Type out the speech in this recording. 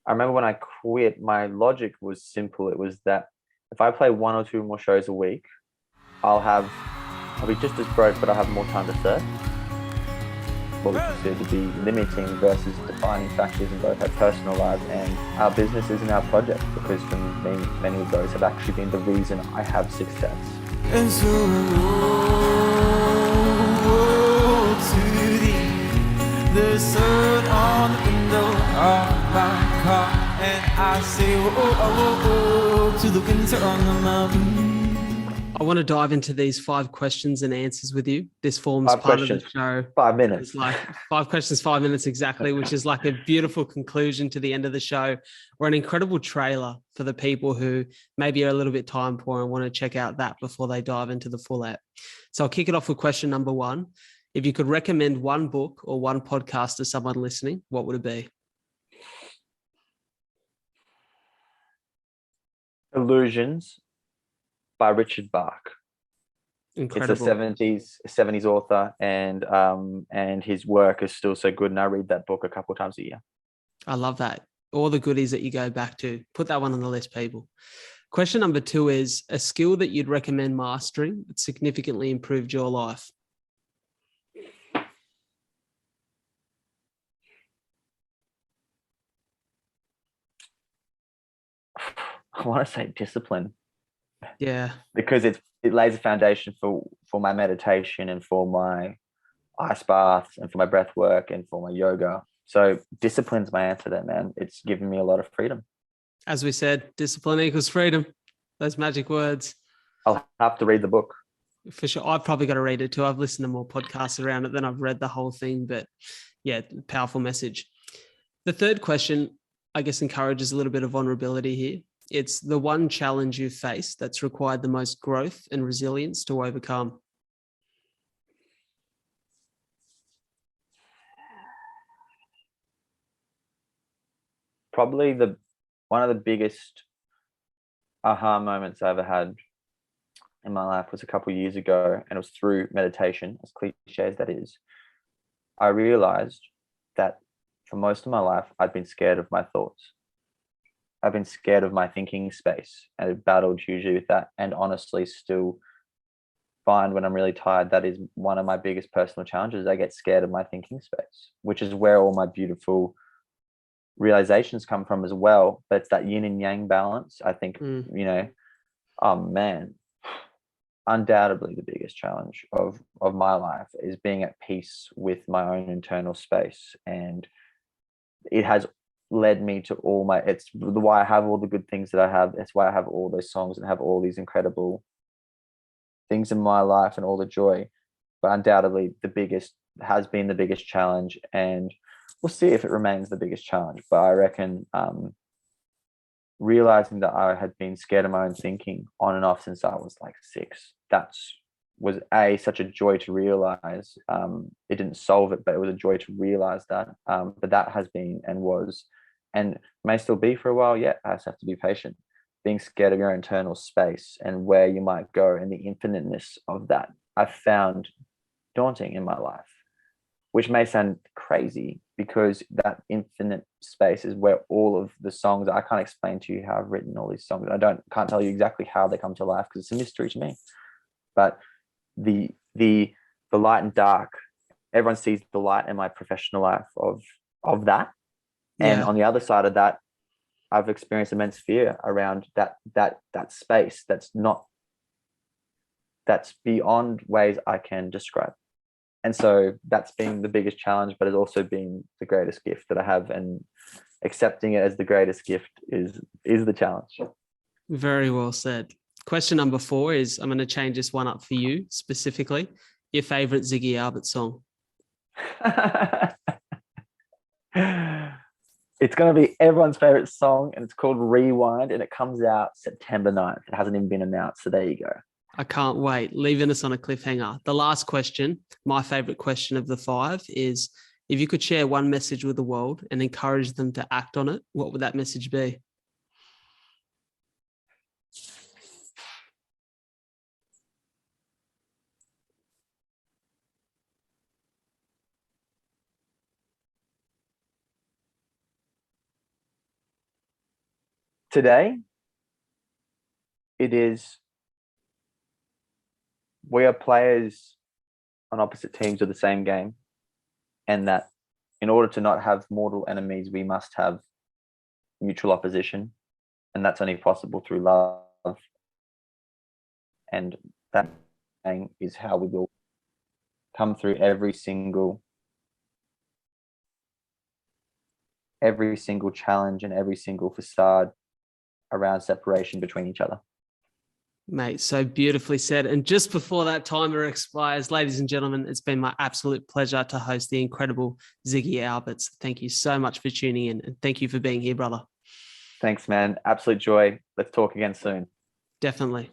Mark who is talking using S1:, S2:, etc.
S1: I remember when I quit, my logic was simple. It was that if I play one or two more shows a week, I'll have I'll be just as broke, but I'll have more time to surf. What we consider to be limiting versus defining factors in both our personal lives and our businesses and our projects, because for me, many of those have actually been the reason I have success.
S2: And so to thee, the sun on the window of my car, and I say, to the winter on the mountain.
S3: I want to dive into these 5 questions and answers with you. This forms
S1: Five
S3: part
S1: questions,
S3: of the show.
S1: 5 minutes.
S3: It's like 5 questions, 5 minutes exactly, which is like a beautiful conclusion to the end of the show, or an incredible trailer for the people who maybe are a little bit time poor and want to check out that before they dive into the full app. So I'll kick it off with question number 1. If you could recommend one book or one podcast to someone listening, what would it be?
S1: Illusions by Richard Bach.
S3: Incredible.
S1: It's a 70s author, and his work is still so good. And I read that book a couple of times a year.
S3: I love that. All the goodies that you go back to. Put that one on the list, people. Question number 2 is a skill that you'd recommend mastering that significantly improved your life.
S1: I want to say discipline.
S3: Yeah.
S1: Because it lays a foundation for my meditation and for my ice baths and for my breath work and for my yoga. So discipline's my answer there, man. It's given me a lot of freedom.
S3: As we said, discipline equals freedom. Those magic words.
S1: I'll have to read the book.
S3: For sure. I've probably got to read it too. I've listened to more podcasts around it than I've read the whole thing, but yeah, powerful message. The third question, I guess, encourages a little bit of vulnerability here. It's the one challenge you've faced that's required the most growth and resilience to overcome.
S1: Probably one of the biggest aha moments I ever had in my life was a couple of years ago, and it was through meditation, as cliche as that is. I realized that for most of my life, I'd been scared of my thoughts. I've been scared of my thinking space, and I've battled hugely with that, and honestly still find when I'm really tired, that is one of my biggest personal challenges. I get scared of my thinking space, which is where all my beautiful realizations come from as well. But it's that yin and yang balance. I think, oh man, undoubtedly the biggest challenge of my life is being at peace with my own internal space. And it has led me to it's why I have all the good things that I have. It's why I have all those songs and have all these incredible things in my life and all the joy. But undoubtedly has been the biggest challenge, and we'll see if it remains the biggest challenge. But I reckon realizing that I had been scared of my own thinking on and off since I was like 6, was such a joy to realize. It didn't solve it, but it was a joy to realize that. But that has been and was and may still be for a while. Yeah, I just have to be patient. Being scared of your internal space and where you might go and the infiniteness of that, I've found daunting in my life, which may sound crazy because that infinite space is where all of the songs, I can't explain to you how I've written all these songs. Can't tell you exactly how they come to life because it's a mystery to me. But the light and dark, everyone sees the light in my professional life of that. And on the other side of that, I've experienced immense fear around that space that's beyond ways I can describe. And so that's been the biggest challenge, but it's also been the greatest gift that I have, and accepting it as the greatest gift is the challenge.
S3: Very well said. Question number 4 is, I'm going to change this one up for you specifically. Your favorite Ziggy Alberts song?
S1: It's going to be everyone's favorite song, and it's called Rewind, and it comes out September 9th. It hasn't even been announced, so there you go.
S3: I can't wait. Leaving us on a cliffhanger. The last question, my favorite question of the 5, is if you could share one message with the world and encourage them to act on it, what would that message be?
S1: Today, it is we are players on opposite teams of the same game, and that in order to not have mortal enemies, we must have mutual opposition, and that's only possible through love. And that is how we will come through every single challenge and every single facade around separation between each other.
S3: Mate, so beautifully said. And just before that timer expires, ladies and gentlemen, it's been my absolute pleasure to host the incredible Ziggy Alberts. Thank you so much for tuning in, and thank you for being here, brother.
S1: Thanks, man. Absolute joy. Let's talk again soon.
S3: Definitely.